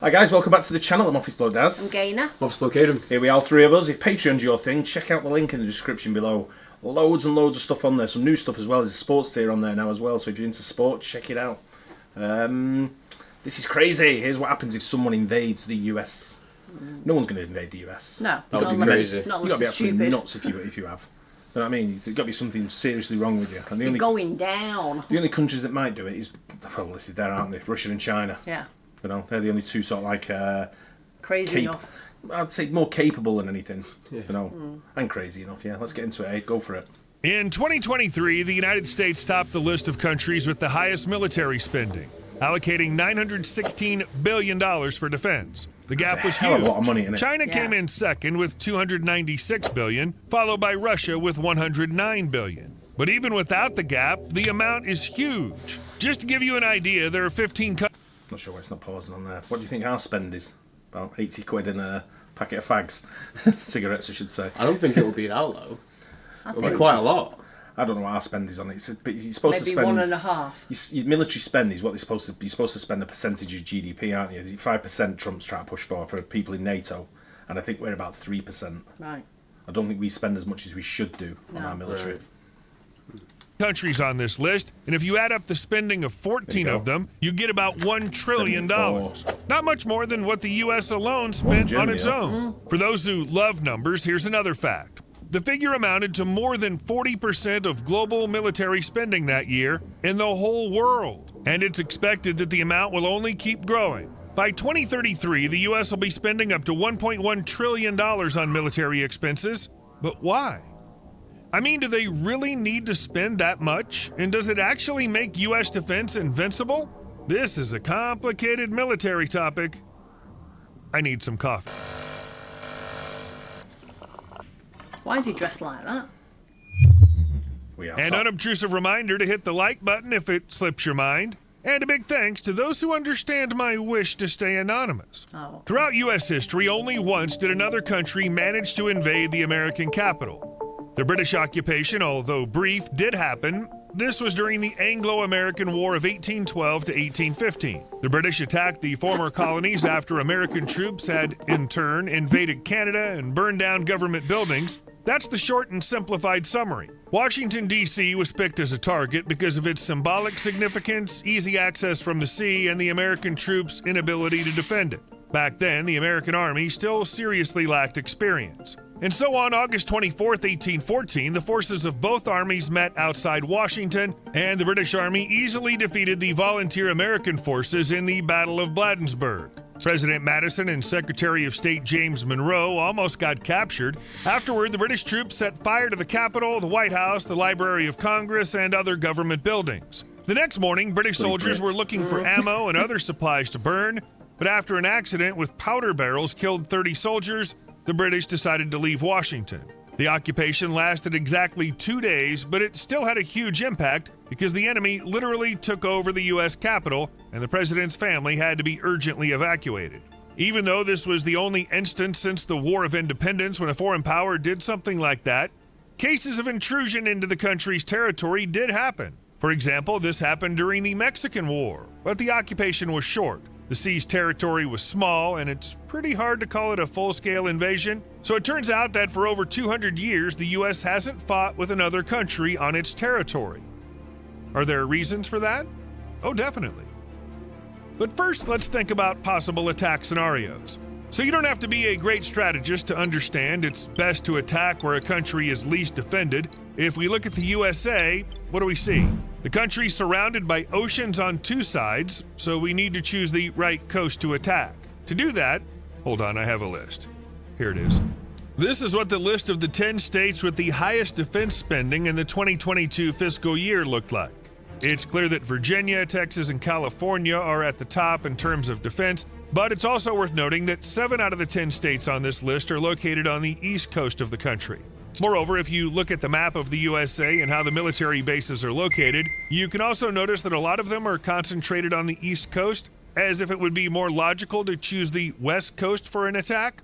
Hi guys, welcome back to the channel. I'm Office Bloke Daz. I'm Gaynor. Office Bloke Aidan. Here we are, three of us. If Patreon's your thing, check out the link in the description below. Loads and loads of stuff on there. Some new stuff as well. There's a sports tier on there now as well. So if you're into sports, check it out. This is crazy. Here's what happens if someone invades the US. No one's going to invade the US. No, That would be crazy. You've got to be absolutely nuts if you have. You know what I mean? There's got to be something seriously wrong with you. And You're going down. The only countries that might do it is, well, listed there, aren't they? Russia and China. Yeah. You know, they're the only two sort of like Crazy enough. I'd say more capable than anything. Yeah. You know, and crazy enough. Yeah, let's get into it. Go for it. In 2023, the United States topped the list of countries with the highest military spending, allocating $916 billion for defense. The gap was hell huge. of a lot of money in it. China came in second with $296 billion, followed by Russia with $109 billion. But even without the gap, the amount is huge. Just to give you an idea, there are 15 countries. Not sure why it's not pausing on there. What do you think our spend is? About 80 quid in a packet of fags. Cigarettes, I should say. I don't think it will be that low. I It'll be quite a lot. I don't know what our spend is on it. But you're supposed Maybe to spend 1.5. Your military spend is what they're supposed to be. You're supposed to spend a percentage of GDP, aren't you? 5% Trump's trying to push for people in NATO, and I think we're about 3%. Right. I don't think we spend as much as we should do on our military. Right. Countries on this list, and if you add up the spending of 14 of them, you get about $1 trillion. 74. Not much more than what the U.S. alone spent on its own. For those who love numbers, here's another fact. The figure amounted to more than 40% of global military spending that year in the whole world. And it's expected that the amount will only keep growing. By 2033, the U.S. will be spending up to $1.1 trillion on military expenses. But why? I mean, do they really need to spend that much? And does it actually make U.S. defense invincible? This is a complicated military topic. I need some coffee. Why is he dressed like that? An unobtrusive reminder to hit the like button if it slips your mind. And a big thanks to those who understand my wish to stay anonymous. Oh. Throughout U.S. history, only once did another country manage to invade the American capital. The British occupation, although brief, did happen. This was during the Anglo-American War of 1812 to 1815. The British attacked the former colonies after American troops had, in turn, invaded Canada and burned down government buildings. That's the short and simplified summary. Washington, D.C. was picked as a target because of its symbolic significance, easy access from the sea, and the American troops' inability to defend it. Back then, the American Army still seriously lacked experience. And so on August 24, 1814, the forces of both armies met outside Washington, and the British Army easily defeated the volunteer American forces in the Battle of Bladensburg. President Madison and Secretary of State James Monroe almost got captured. Afterward, the British troops set fire to the Capitol, the White House, the Library of Congress, and other government buildings. The next morning, British soldiers were looking for ammo and other supplies to burn, but after an accident with powder barrels killed 30 soldiers, the British decided to leave Washington. The occupation lasted exactly 2 days, but it still had a huge impact because the enemy literally took over the U.S. Capitol and the president's family had to be urgently evacuated. Even though this was the only instance since the War of Independence when a foreign power did something like that, cases of intrusion into the country's territory did happen. For example, this happened during the Mexican War, but the occupation was short. The seized territory was small, and it's pretty hard to call it a full-scale invasion. So it turns out that for over 200 years, the U.S. hasn't fought with another country on its territory. Are there reasons for that? Oh, definitely. But first, let's think about possible attack scenarios. So you don't have to be a great strategist to understand it's best to attack where a country is least defended. If we look at the USA, what do we see? The country's surrounded by oceans on two sides, so we need to choose the right coast to attack. To do that, hold on, I have a list. Here it is. This is what the list of the 10 states with the highest defense spending in the 2022 fiscal year looked like. It's clear that Virginia, Texas, and California are at the top in terms of defense, but it's also worth noting that 7 out of the 10 states on this list are located on the east coast of the country. Moreover, if you look at the map of the USA and how the military bases are located, you can also notice that a lot of them are concentrated on the East Coast, as if it would be more logical to choose the West Coast for an attack.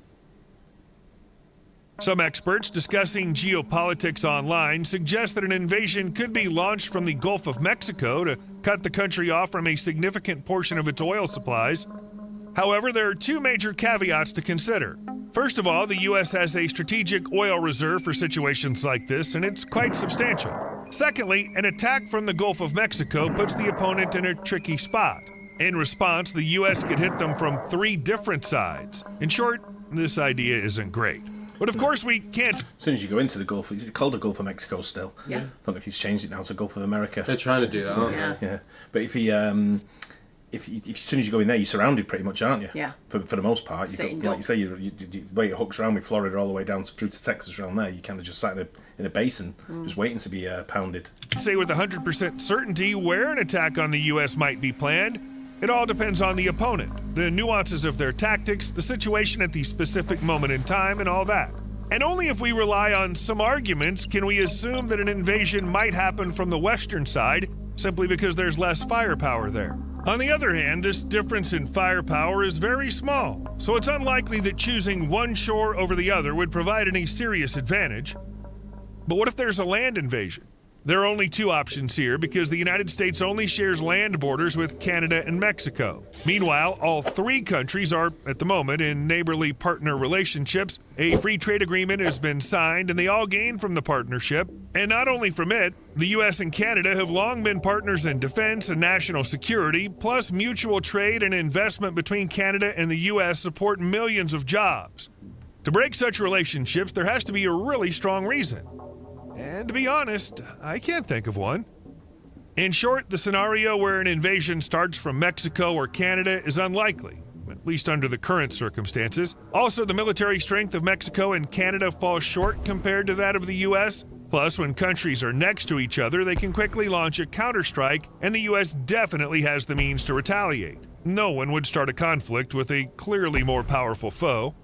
Some experts discussing geopolitics online suggest that an invasion could be launched from the Gulf of Mexico to cut the country off from a significant portion of its oil supplies. However, there are two major caveats to consider. First of all, the U.S. has a strategic oil reserve for situations like this, and it's quite substantial. Secondly, an attack from the Gulf of Mexico puts the opponent in a tricky spot. In response, the U.S. could hit them from 3 different sides. In short, this idea isn't great. But of course we can't... As soon as you go into the Gulf, it's called the Gulf of Mexico still. Yeah. I don't know if he's changed it now to Gulf of America. They're trying to do that, aren't Yeah. Yeah. But if as soon as you go in there, you're surrounded pretty much, aren't you? Yeah. For the most part. Sitting Like you say, the way it hooks around with Florida all the way down through to Texas around there, you kind of just sat in a basin, just waiting to be pounded. say with 100% certainty where an attack on the U.S. might be planned. It all depends on the opponent, the nuances of their tactics, the situation at the specific moment in time, and all that. And only if we rely on some arguments can we assume that an invasion might happen from the western side, simply because there's less firepower there. On the other hand, this difference in firepower is very small, so it's unlikely that choosing one shore over the other would provide any serious advantage. But what if there's a land invasion? There are only 2 options here because the United States only shares land borders with Canada and Mexico. Meanwhile, all 3 countries are, at the moment, in neighborly partner relationships. A free trade agreement has been signed and they all gain from the partnership. And not only from it, the U.S. and Canada have long been partners in defense and national security, plus mutual trade and investment between Canada and the U.S. support millions of jobs. To break such relationships, there has to be a really strong reason. And to be honest, I can't think of one. In short, the scenario where an invasion starts from Mexico or Canada is unlikely, at least under the current circumstances. Also, the military strength of Mexico and Canada falls short compared to that of the U.S. Plus, when countries are next to each other, they can quickly launch a counterstrike, and the U.S. definitely has the means to retaliate. No one would start a conflict with a clearly more powerful foe.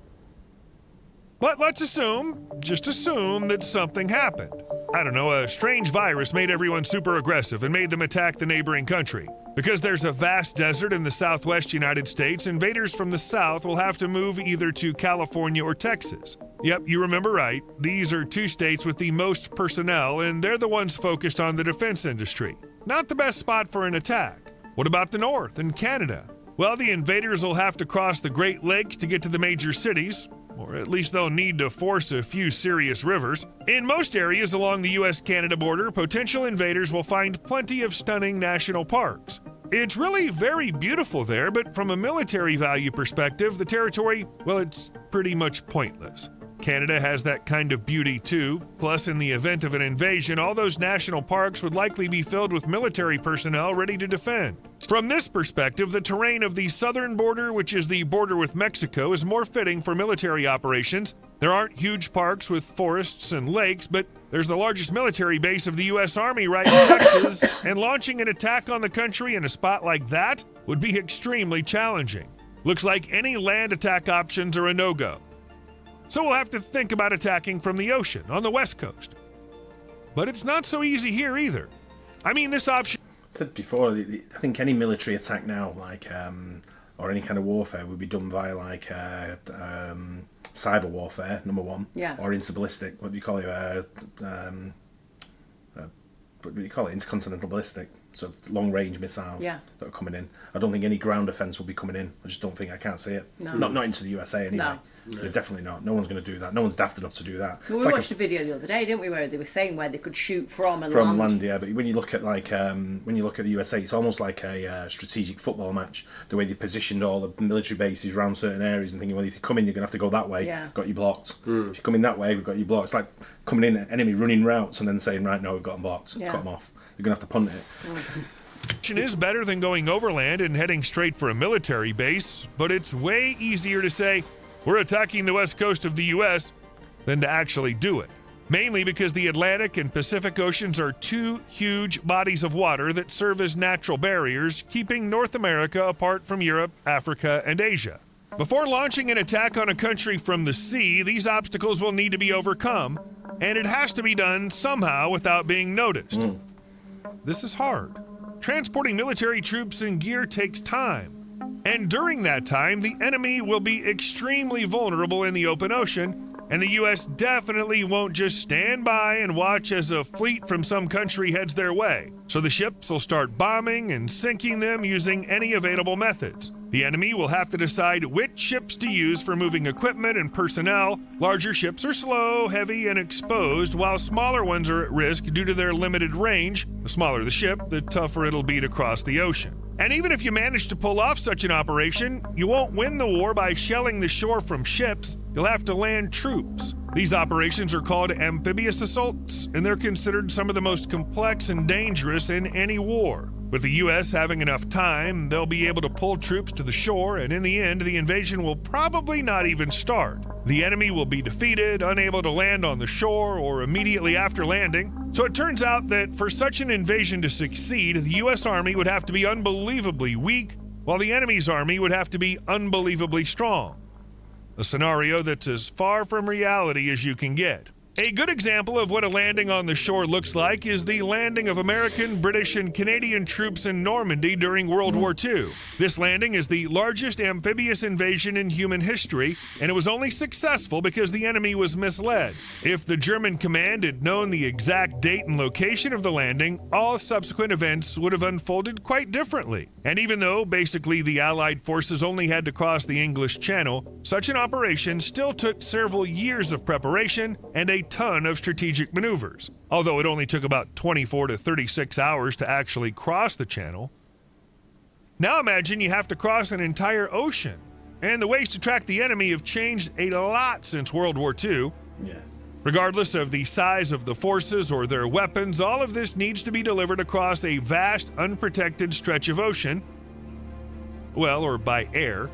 But let's just assume that something happened. I don't know, a strange virus made everyone super aggressive and made them attack the neighboring country. Because there's a vast desert in the southwest United States, invaders from the south will have to move either to California or Texas. Yep, you remember right. These are 2 states with the most personnel, and they're the ones focused on the defense industry. Not the best spot for an attack. What about the north and Canada? Well, the invaders will have to cross the Great Lakes to get to the major cities, or at least they'll need to force a few serious rivers. In most areas along the U.S.-Canada border, potential invaders will find plenty of stunning national parks. It's really very beautiful there, but from a military value perspective, the territory, well, it's pretty much pointless. Canada has that kind of beauty too. Plus, in the event of an invasion, all those national parks would likely be filled with military personnel ready to defend. From this perspective, the terrain of the southern border, which is the border with Mexico, is more fitting for military operations. There aren't huge parks with forests and lakes, but there's the largest military base of the U.S. Army right in Texas, and launching an attack on the country in a spot like that would be extremely challenging. Looks like any land attack options are a no-go. So we'll have to think about attacking from the ocean on the west coast. But it's not so easy here either. I mean, this option... I said before, I think any military attack now, or any kind of warfare, would be done via cyber warfare, number 1, or interballistic. What do you call it? What do you call it? Intercontinental ballistic. So long-range missiles that are coming in. I don't think any ground defence will be coming in. I just don't think. I can't see it. No. Not into the USA anyway. No. They're definitely not. No one's going to do that. No one's daft enough to do that. Well, we watched a video the other day, didn't we, where they were saying where they could shoot from and land. Yeah. But when you look at the USA, it's almost like a strategic football match. The way they positioned all the military bases around certain areas and thinking, well, if you come in, you're going to have to go that way. Yeah. Got you blocked. If you come in that way, we've got you blocked. It's like coming in, enemy running routes, and then saying, right, no, we've got them blocked. Yeah. Cut them off. You're going to have to punt it. Option is better than going overland and heading straight for a military base, but it's way easier to say, we're attacking the west coast of the U.S. than to actually do it. Mainly because the Atlantic and Pacific Oceans are 2 huge bodies of water that serve as natural barriers, keeping North America apart from Europe, Africa, and Asia. Before launching an attack on a country from the sea, these obstacles will need to be overcome, and it has to be done somehow without being noticed. This is hard. Transporting military troops and gear takes time. And during that time, the enemy will be extremely vulnerable in the open ocean, And the U.S. definitely won't just stand by and watch as a fleet from some country heads their way. So the ships will start bombing and sinking them using any available methods. The enemy will have to decide which ships to use for moving equipment and personnel. Larger ships are slow, heavy, and exposed, while smaller ones are at risk due to their limited range. The smaller the ship, the tougher it'll be to cross the ocean. And even if you manage to pull off such an operation, you won't win the war by shelling the shore from ships. You'll have to land troops. These operations are called amphibious assaults, and they're considered some of the most complex and dangerous in any war. With the U.S. having enough time, they'll be able to pull troops to the shore, and in the end, the invasion will probably not even start. The enemy will be defeated, unable to land on the shore or immediately after landing. So it turns out that for such an invasion to succeed, the U.S. Army would have to be unbelievably weak, while the enemy's army would have to be unbelievably strong. A scenario that's as far from reality as you can get. A good example of what a landing on the shore looks like is the landing of American, British, and Canadian troops in Normandy during World War II. This landing is the largest amphibious invasion in human history, and it was only successful because the enemy was misled. If the German command had known the exact date and location of the landing, all subsequent events would have unfolded quite differently. And even though basically the Allied forces only had to cross the English Channel, such an operation still took several years of preparation and a ton of strategic maneuvers. Although it only took about 24 to 36 hours to actually cross the channel. Now imagine you have to cross an entire ocean. And the ways to track the enemy have changed a lot since World War II. Yeah. Regardless of the size of the forces or their weapons, all of this needs to be delivered across a vast, unprotected stretch of ocean. Well, or by air.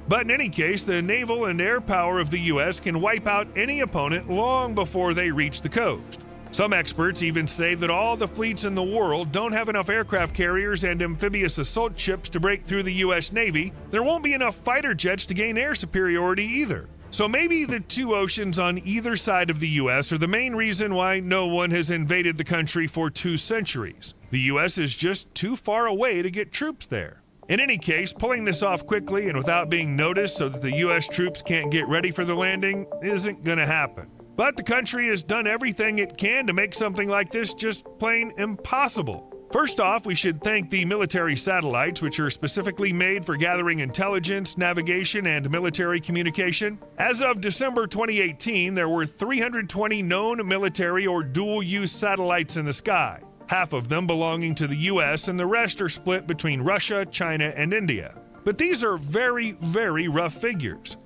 But in any case, the naval and air power of the U.S. can wipe out any opponent long before they reach the coast. Some experts even say that all the fleets in the world don't have enough aircraft carriers and amphibious assault ships to break through the U.S. Navy. There won't be enough fighter jets to gain air superiority either. So maybe the two oceans on either side of the U.S. are the main reason why no one has invaded the country for 2 centuries. The U.S. is just too far away to get troops there. In any case, pulling this off quickly and without being noticed so that the U.S. troops can't get ready for the landing isn't going to happen. But the country has done everything it can to make something like this just plain impossible. First off, we should thank the military satellites, which are specifically made for gathering intelligence, navigation, and military communication. As of December 2018, there were 320 known military or dual-use satellites in the sky. Half of them belonging to the U.S., and the rest are split between Russia, China, and India. But these are very, very rough figures.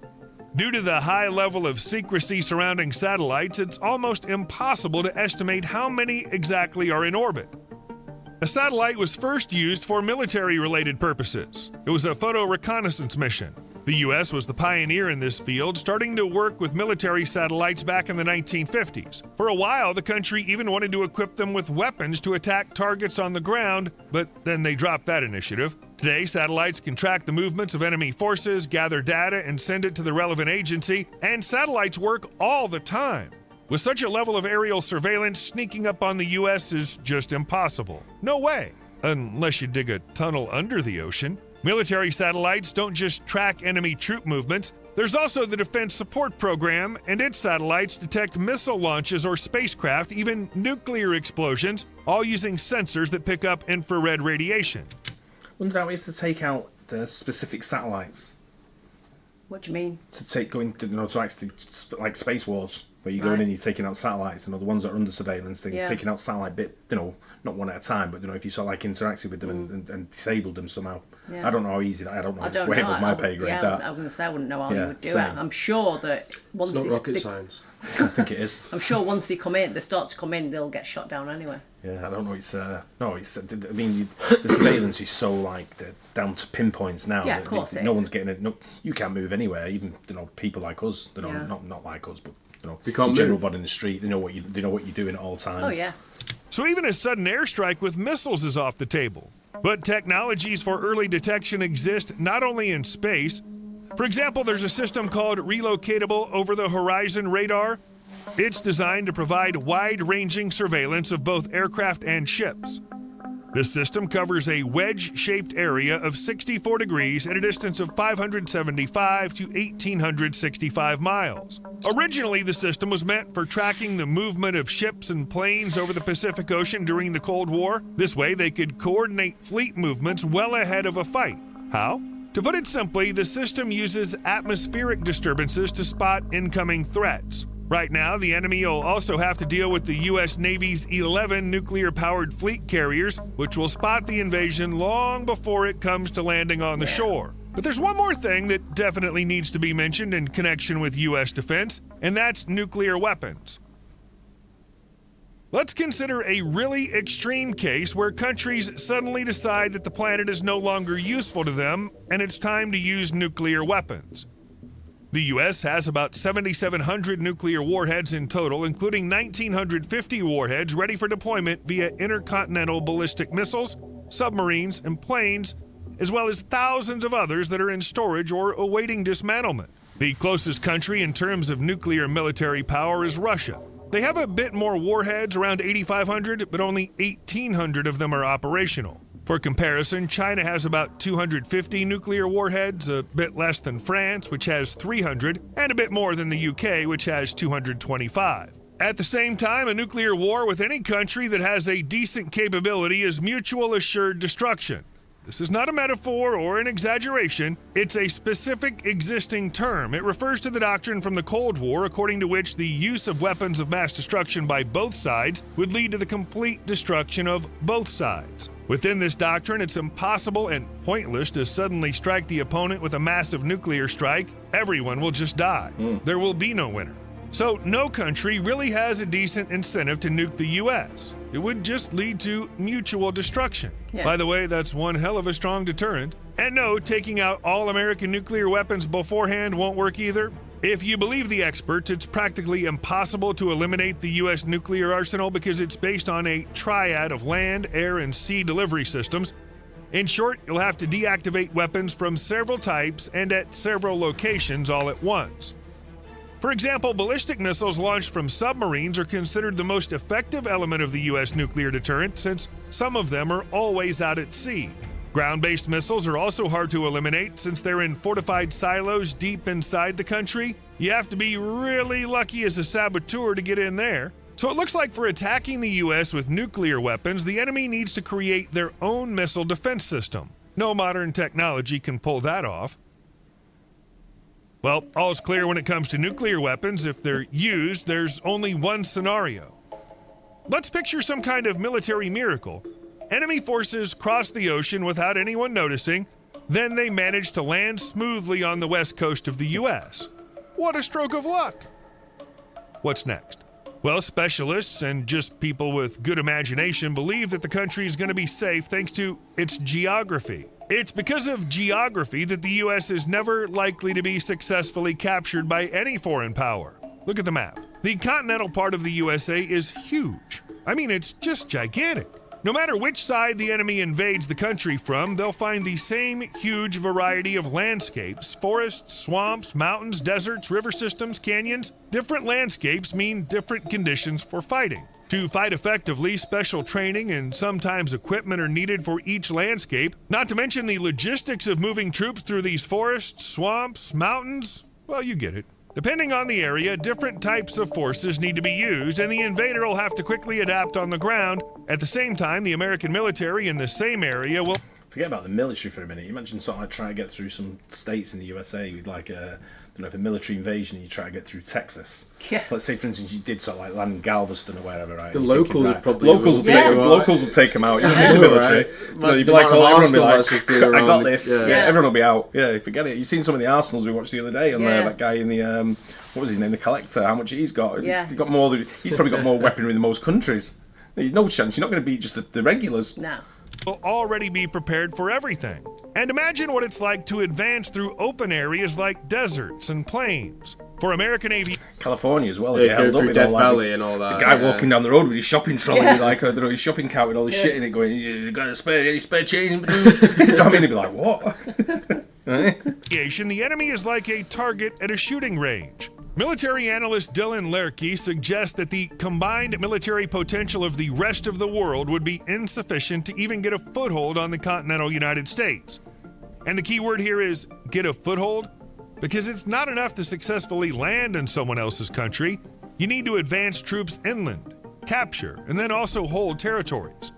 Due to the high level of secrecy surrounding satellites, it's almost impossible to estimate how many exactly are in orbit. A satellite was first used for military-related purposes. It was a photo reconnaissance mission. The U.S. was the pioneer in this field, starting to work with military satellites back in the 1950s. For a while, the country even wanted to equip them with weapons to attack targets on the ground, but then they dropped that initiative. Today, satellites can track the movements of enemy forces, gather data, and send it to the relevant agency, and satellites work all the time. With such a level of aerial surveillance, sneaking up on the U.S. is just impossible. No way, unless you dig a tunnel under the ocean. Military satellites don't just track enemy troop movements. There's also the Defense Support Program, and its satellites detect missile launches or spacecraft, even nuclear explosions, all using sensors that pick up infrared radiation. Wonder how it is to take out the specific satellites. What do you mean? To actually, like Space Wars, where you go in and you're taking out satellites, the ones that are under surveillance, taking out satellite bit, not one at a time, but if you sort of like interacted with them and disabled them somehow. Yeah. I don't know how easy that. I don't know. It's way above my pay grade. Yeah, I was going to say I wouldn't know how you would do it. I'm sure that once it's not rocket science. I don't think it is. I'm sure once they start to come in, they'll get shot down anyway. Yeah, I don't know. I mean, the surveillance is so down to pinpoints now. Yeah, of course it is. No one's getting it. No, you can't move anywhere. Even people like us, not like us, but the general body in the street. They know what you're doing at all times. Oh yeah. So even a sudden airstrike with missiles is off the table. But technologies for early detection exist not only in space. For example, there's a system called Relocatable Over-the-Horizon Radar. It's designed to provide wide-ranging surveillance of both aircraft and ships. This system covers a wedge-shaped area of 64 degrees at a distance of 575 to 1,865 miles. Originally, the system was meant for tracking the movement of ships and planes over the Pacific Ocean during the Cold War. This way, they could coordinate fleet movements well ahead of a fight. How? To put it simply, the system uses atmospheric disturbances to spot incoming threats. Right now, the enemy will also have to deal with the U.S. Navy's 11 nuclear-powered fleet carriers, which will spot the invasion long before it comes to landing on the shore. But there's one more thing that definitely needs to be mentioned in connection with U.S. defense, and that's nuclear weapons. Let's consider a really extreme case where countries suddenly decide that the planet is no longer useful to them, and it's time to use nuclear weapons. The U.S. has about 7,700 nuclear warheads in total, including 1,950 warheads ready for deployment via intercontinental ballistic missiles, submarines, and planes, as well as thousands of others that are in storage or awaiting dismantlement. The closest country in terms of nuclear military power is Russia. They have a bit more warheads, around 8,500, but only 1,800 of them are operational. For comparison, China has about 250 nuclear warheads, a bit less than France, which has 300, and a bit more than the UK, which has 225. At the same time, a nuclear war with any country that has a decent capability is mutual assured destruction. This is not a metaphor or an exaggeration. It's a specific existing term. It refers to the doctrine from the Cold War, according to which the use of weapons of mass destruction by both sides would lead to the complete destruction of both sides. Within this doctrine, it's impossible and pointless to suddenly strike the opponent with a massive nuclear strike. Everyone will just die. There will be no winner. So no country really has a decent incentive to nuke the U.S. It would just lead to mutual destruction. Yeah. By the way, that's one hell of a strong deterrent. And no, taking out all American nuclear weapons beforehand won't work either. If you believe the experts, it's practically impossible to eliminate the U.S. nuclear arsenal because it's based on a triad of land, air, and sea delivery systems. In short, you'll have to deactivate weapons from several types and at several locations all at once. For example, ballistic missiles launched from submarines are considered the most effective element of the U.S. nuclear deterrent since some of them are always out at sea. Ground-based missiles are also hard to eliminate since they're in fortified silos deep inside the country. You have to be really lucky as a saboteur to get in there. So it looks like for attacking the U.S. with nuclear weapons, the enemy needs to create their own missile defense system. No modern technology can pull that off. Well, all's clear when it comes to nuclear weapons. If they're used, there's only one scenario. Let's picture some kind of military miracle. Enemy forces cross the ocean without anyone noticing, then they manage to land smoothly on the west coast of the U.S. What a stroke of luck! What's next? Well, specialists and just people with good imagination believe that the country is going to be safe thanks to its geography. It's because of geography that the U.S. is never likely to be successfully captured by any foreign power. Look at the map. The continental part of the USA is huge. I mean, it's just gigantic. No matter which side the enemy invades the country from, they'll find the same huge variety of landscapes: forests, swamps, mountains, deserts, river systems, canyons. Different landscapes mean different conditions for fighting. To fight effectively, special training and sometimes equipment are needed for each landscape, not to mention the logistics of moving troops through these forests, swamps, mountains. Well, you get it. Depending on the area, different types of forces need to be used, and the invader will have to quickly adapt on the ground. At the same time, the American military in the same area will... Forget about the military for a minute. You mentioned sort of like trying to get through some states in the USA with like a, I don't know, if a military invasion, you try to get through Texas. Yeah. Let's say, for instance, you did sort of like land in Galveston or wherever, right? The You're locals thinking, would right, probably... locals will take them out. You know, the military. Right. You'd be like, everyone will be like, Arsenal I got this. Yeah. Yeah, everyone will be out. Yeah, forget it. You've seen some of the Arsenals we watched the other day on Yeah. that guy in the, what was his name, the Collector, how much he's got. Yeah. He's got more. He's probably got more weaponry than most countries. There's no chance. You're not going to beat just the regulars. No. will already be prepared for everything. And imagine what it's like to advance through open areas like deserts and plains. For American aviation, California as well. Yeah, held go up through with Death all that. Valley and all that. The guy yeah. walking down the road with his shopping trolley, Yeah. with like, I don't know, his shopping cart with all his shit in it, going, "You got a spare change, dude?" You know what I mean? He'd be like, "What?" the enemy is like a target at a shooting range. Military analyst Dylan Lerke suggests that the combined military potential of the rest of the world would be insufficient to even get a foothold on the continental United States. And the key word here is get a foothold, because it's not enough to successfully land in someone else's country. You need to advance troops inland, capture, and then also hold territories.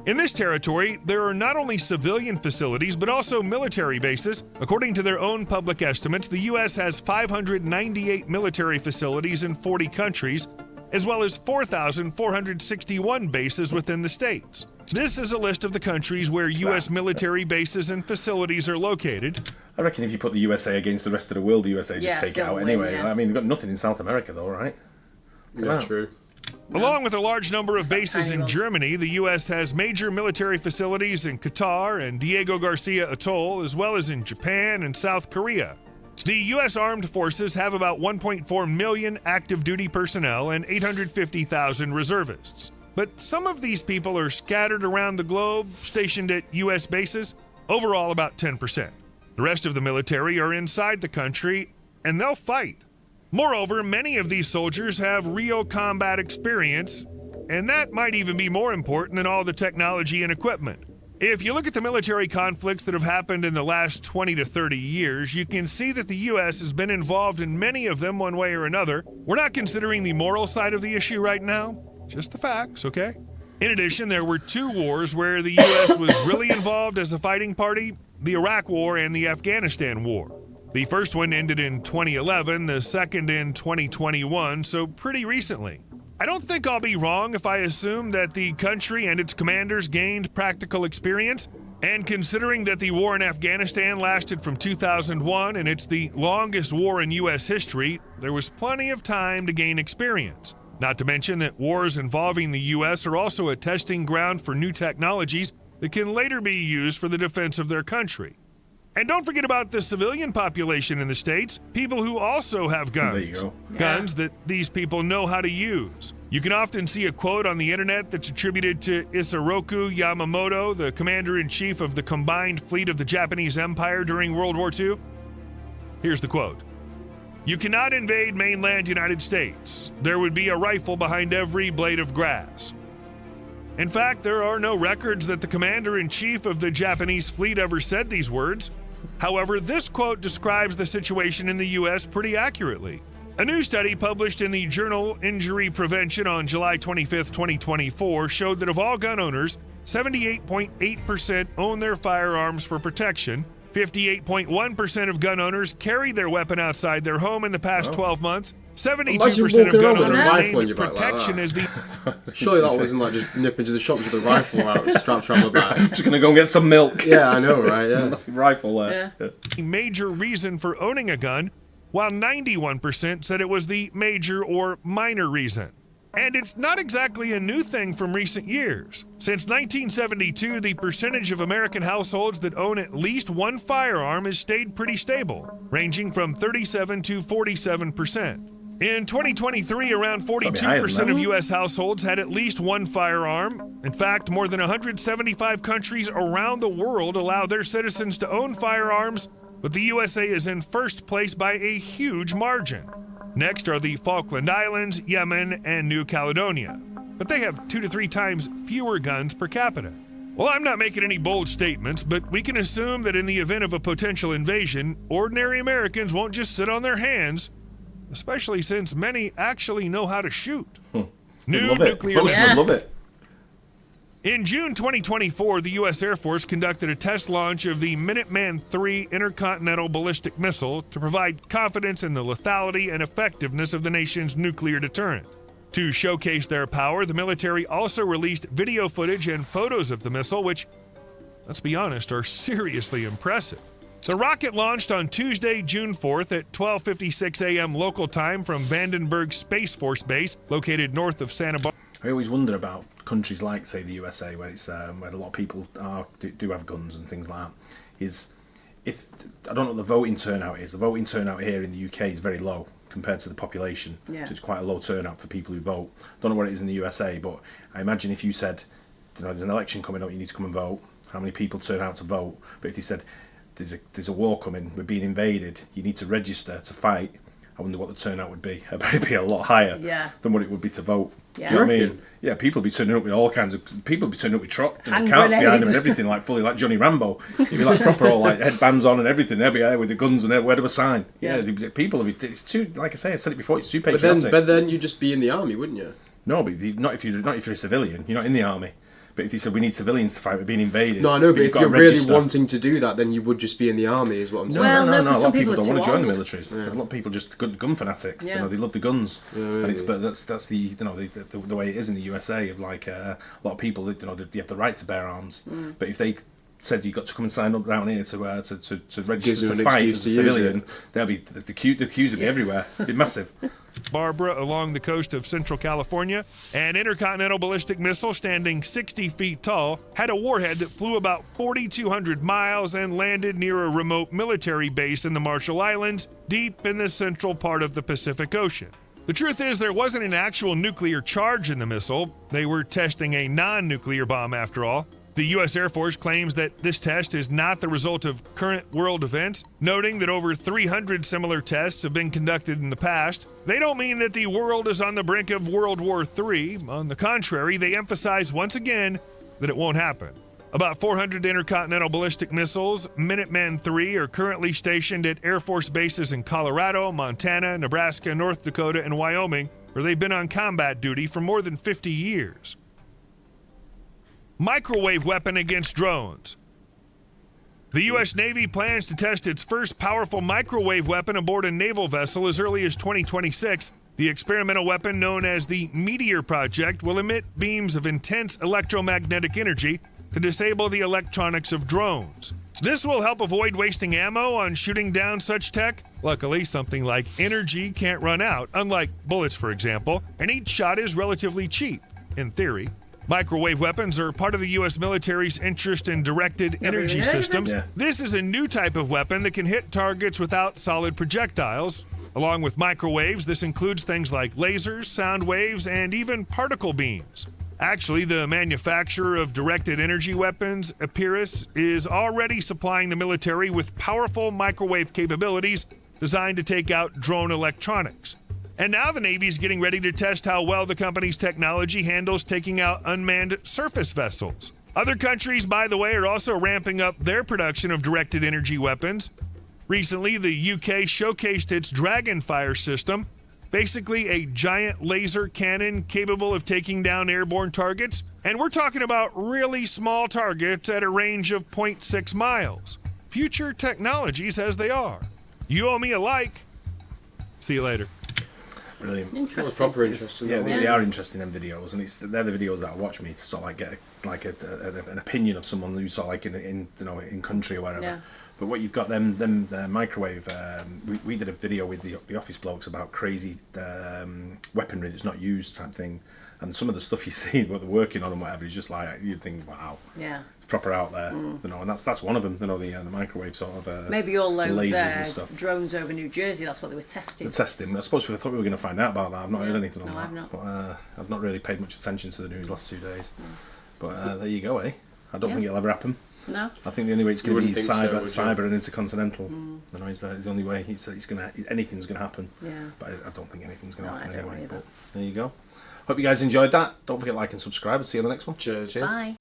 In this territory, there are not only civilian facilities, but also military bases. According to their own public estimates, the U.S. has 598 military facilities in 40 countries, as well as 4,461 bases within the states. This is a list of the countries where U.S. military bases and facilities are located. I reckon if you put the USA against the rest of the world, the USA just take it out anyway. Yeah. I mean, they've got nothing in South America, though, right? Yeah, true. Along with a large number of bases in Germany, the U.S. has major military facilities in Qatar and Diego Garcia Atoll, as well as in Japan and South Korea. The U.S. Armed Forces have about 1.4 million active duty personnel and 850,000 reservists. But some of these people are scattered around the globe, stationed at U.S. bases, overall about 10%. The rest of the military are inside the country, and they'll fight. Moreover, many of these soldiers have real combat experience, and that might even be more important than all the technology and equipment. If you look at the military conflicts that have happened in the last 20 to 30 years, you can see that the U.S. has been involved in many of them one way or another. We're not considering the moral side of the issue right now, just the facts, okay? In addition, there were two wars where the U.S. was really involved as a fighting party, the Iraq War and the Afghanistan War. The first one ended in 2011, the second in 2021, so pretty recently. I don't think I'll be wrong if I assume that the country and its commanders gained practical experience, and considering that the war in Afghanistan lasted from 2001 and it's the longest war in U.S. history, there was plenty of time to gain experience. Not to mention that wars involving the U.S. are also a testing ground for new technologies that can later be used for the defense of their country. And don't forget about the civilian population in the States, people who also have guns. There you go. Guns that these people know how to use. You can often see a quote on the internet that's attributed to Isoroku Yamamoto, the commander-in-chief of the combined fleet of the Japanese Empire during World War II. Here's the quote. "You cannot invade mainland United States. There would be a rifle behind every blade of grass." In fact, there are no records that the commander-in-chief of the Japanese fleet ever said these words. However, this quote describes the situation in the U.S. pretty accurately. A new study published in the journal Injury Prevention on July 25, 2024, showed that of all gun owners, 78.8% own their firearms for protection. 58.1% of gun owners carried their weapon outside their home in the past 12 months. 72% of gun owners named protection as the... Surely that wasn't like just nip into the shops with a rifle out strapped around my back. Just going to go and get some milk. Yeah, I know, right? Yeah. That's a rifle there. Yeah. major reason for owning a gun, while 91% said it was the major or minor reason. And it's not exactly a new thing from recent years. Since 1972, the percentage of American households that own at least one firearm has stayed pretty stable, ranging from 37 to 47%. In 2023, around 42% of U.S. households had at least one firearm. In fact, more than 175 countries around the world allow their citizens to own firearms, but the USA is in first place by a huge margin. Next are the Falkland Islands, Yemen, and New Caledonia, but they have 2 to 3 times fewer guns per capita. Well, I'm not making any bold statements, but we can assume that in the event of a potential invasion, ordinary Americans won't just sit on their hands, especially since many actually know how to shoot. New nuclear weapons. Would love it. In June 2024, the U.S. Air Force conducted a test launch of the Minuteman III intercontinental ballistic missile to provide confidence in the lethality and effectiveness of the nation's nuclear deterrent. To showcase their power, the military also released video footage and photos of the missile, which, let's be honest, are seriously impressive. The rocket launched on Tuesday, June 4th at 12:56 a.m. local time from Vandenberg Space Force Base, located north of Santa Barbara. I always wonder about countries like, say, the USA, where it's where a lot of people do have guns and things like that. Is if I don't know what the voting turnout is. The voting turnout here in the UK is very low compared to the population. Yeah. So it's quite a low turnout for people who vote. Don't know what it is in the USA, but I imagine if you said, there's an election coming up, you need to come and vote. How many people turn out to vote? But if you said there's a war coming, we're being invaded, you need to register to fight. I wonder what the turnout would be. It'd be a lot higher than what it would be to vote. Yeah. Do you know what I mean? Yeah, people would be turning up with all kinds of... People would be turning up with carts Hand behind them grenades. and everything, like fully like Johnny Rambo. You'd be like proper all like headbands on and everything. They'd be there with the guns and where do a sign. Yeah, people would be... It's too... Like I say, I said it before, it's too patriotic. But then you'd just be in the army, wouldn't you? No, but not if you're a civilian. You're not in the army. But if they said we need civilians to fight, we're being invaded. No, I know, but if you've you're got to really register. wanting to do that, then you would just be in the army, is what I'm saying. Well, no, A lot some of people people don't are want to too join the old. militaries. A lot of people just gun fanatics. Yeah. You know, they love the guns. Yeah, And it's but that's the the way it is in the USA. Of like a lot of people, you know, they have the right to bear arms. But if they said you got to come and sign up down here to register to fight as a civilian, there'll be the queues will be everywhere. It'd be massive. Barbara, along the coast of Central California, an intercontinental ballistic missile standing 60 feet tall had a warhead that flew about 4,200 miles and landed near a remote military base in the Marshall Islands, deep in the central part of the Pacific Ocean. The truth is, there wasn't an actual nuclear charge in the missile. They were testing a non-nuclear bomb after all. The U.S. Air Force claims that this test is not the result of current world events, noting that over 300 similar tests have been conducted in the past. They don't mean that the world is on the brink of World War III. On the contrary, they emphasize once again that it won't happen. About 400 intercontinental ballistic missiles, Minuteman III, are currently stationed at Air Force bases in Colorado, Montana, Nebraska, North Dakota, and Wyoming, where they've been on combat duty for more than 50 years. Microwave weapon against drones. The U.S. Navy plans to test its first powerful microwave weapon aboard a naval vessel as early as 2026. The experimental weapon, known as the Meteor Project, will emit beams of intense electromagnetic energy to disable the electronics of drones. This will help avoid wasting ammo on shooting down such tech. Luckily, something like energy can't run out, unlike bullets, for example, and each shot is relatively cheap, in theory. Microwave weapons are part of the U.S. military's interest in directed energy systems. Yeah. This is a new type of weapon that can hit targets without solid projectiles. Along with microwaves, this includes things like lasers, sound waves, and even particle beams. Actually, the manufacturer of directed energy weapons, Epirus, is already supplying the military with powerful microwave capabilities designed to take out drone electronics. And now the Navy's getting ready to test how well the company's technology handles taking out unmanned surface vessels. Other countries, by the way, are also ramping up their production of directed energy weapons. Recently, the UK showcased its Dragonfire system, basically a giant laser cannon capable of taking down airborne targets. And we're talking about really small targets at a range of 0.6 miles. Future technologies as they are. You owe me a like. See you later. Brilliant. That's proper interesting. Yeah, they are interesting, them videos, and they're the videos that watch me to sort of like get an opinion of someone who's sort of like in country or wherever. Yeah. But what you've got them microwave. We did a video with the office blokes about crazy weaponry that's not used type thing, and some of the stuff you see what they're working on and whatever is just like you'd think, wow, Yeah. it's proper out there, and that's one of them. The microwave sort of Maybe all those lasers and stuff. drones over New Jersey, that's what they were testing. The testing. I suppose I thought we were going to find out about that. I've not heard anything on No, that. I've not. But, I've not really paid much attention to the news last 2 days. But there you go, eh? I don't think it'll ever happen. No? I think the only way it's going to be wouldn't think so, would cyber and intercontinental. You know, is the only way. Anything's going to happen. Yeah. But I don't think anything's going to No, happen I don't anyway. either. But there you go. Hope you guys enjoyed that. Don't forget to like and subscribe. And see you on the next one. Cheers. Bye.